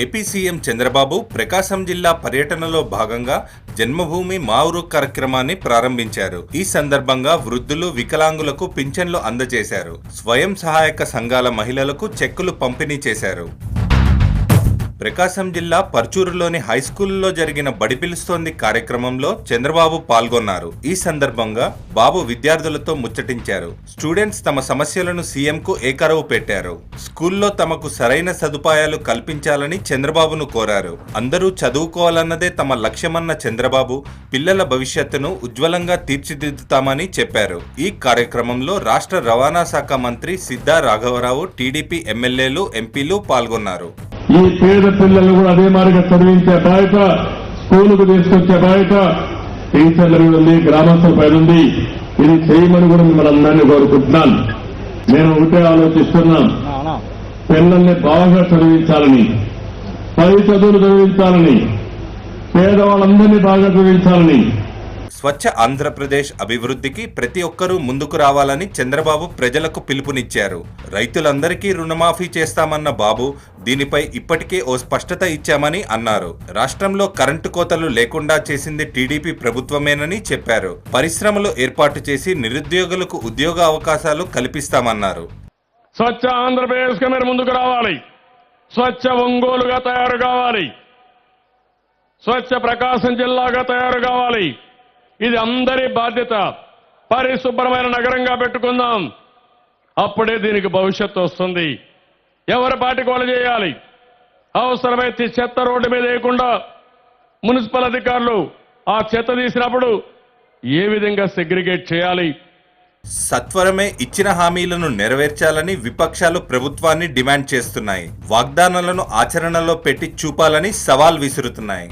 AP CM Chandrababu ప్రకాశం జిల్లా పర్యటనలో భాగంగా జన్మభూమి మా ఊరు కార్యక్రమాన్ని ప్రారంభించారు. ఈ సందర్భంగా వృద్ధులు, వికలాంగులకు పింఛన్లు అందజేశారు. స్వయం సహాయక సంఘాల మహిళలకు చెక్కులు పంపిణీ చేశారు. ప్రకాశం జిల్లా పర్చూరులోని హైస్కూల్లో జరిగిన బడి పిలుస్తోంది కార్యక్రమంలో చంద్రబాబు పాల్గొన్నారు. ఈ సందర్భంగా బాబు విద్యార్థులతో ముచ్చటించారు. స్టూడెంట్స్ తమ సమస్యలను సీఎంకు ఏకరవు పెట్టారు. స్కూల్లో తమకు సరైన సదుపాయాలు కల్పించాలని చంద్రబాబును కోరారు. అందరూ చదువుకోవాలన్నదే తమ లక్ష్యమన్న చంద్రబాబు పిల్లల భవిష్యత్తును ఉజ్వలంగా తీర్చిదిద్దుతామని చెప్పారు. ఈ కార్యక్రమంలో రాష్ట్ర రవాణా శాఖ మంత్రి సిద్ధా రాఘవరావు, టీడీపీ ఎమ్మెల్యేలు, ఎంపీలు పాల్గొన్నారు. ఈ పేద పిల్లలు కూడా అదే మాదిరిగా చదివించే బాధ్యత, స్కూలుకు తీసుకొచ్చే బాధ్యత టీచర్ల మీద ఉంది, గ్రామస్తుల పైన ఉంది. ఇది చేయమని కూడా మిమ్మల్ని అందరినీ కోరుకుంటున్నాను. నేను ఒకటే ఆలోచిస్తున్నాం, పిల్లల్ని బాగా చదివించాలని, పై చదువులు చదివించాలని, పేదవాళ్ళందరినీ బాగా చదివించాలని. స్వచ్ఛ ఆంధ్రప్రదేశ్ అభివృద్ధికి ప్రతి ఒక్కరూ ముందుకు రావాలని చంద్రబాబు ప్రజలకు పిలుపునిచ్చారు. రైతులందరికీ రుణమాఫీ చేస్తామన్న బాబు దీనిపై ఇప్పటికే ఓ స్పష్టత ఇచ్చామని అన్నారు. రాష్ట్రంలో కరెంటు కోతలు లేకుండా చేసింది టీడీపీ ప్రభుత్వమేనని చెప్పారు. పరిశ్రమలు ఏర్పాటు చేసి నిరుద్యోగులకు ఉద్యోగ అవకాశాలు కల్పిస్తామన్నారు. స్వచ్ఛ ఆంధ్రప్రదేశ్గా మీరు ముందుకు రావాలి, స్వచ్ఛ ఒంగోలుగా తయారు కావాలి, స్వచ్ఛ ప్రకాశం జిల్లాగా తయారు కావాలి. ఇది అందరి బాధ్యత. పరిశుభ్రమైన నగరంగా పెట్టుకుందాం, అప్పుడే దీనికి భవిష్యత్తు వస్తుంది. ఎవరి పాటికి వాళ్ళు చేయాలి. అవసరమైతే చెత్త రోడ్డు మీద వేయకుండా మున్సిపల్ అధికారులు ఆ చెత్త తీసినప్పుడు ఏ విధంగా సెగ్రిగేట్ చేయాలి. సత్వరమే ఇచ్చిన హామీలను నెరవేర్చాలని విపక్షాలు ప్రభుత్వాన్ని డిమాండ్ చేస్తున్నాయి. వాగ్దానాలను ఆచరణలో పెట్టి చూపాలని సవాల్ విసురుతున్నాయి.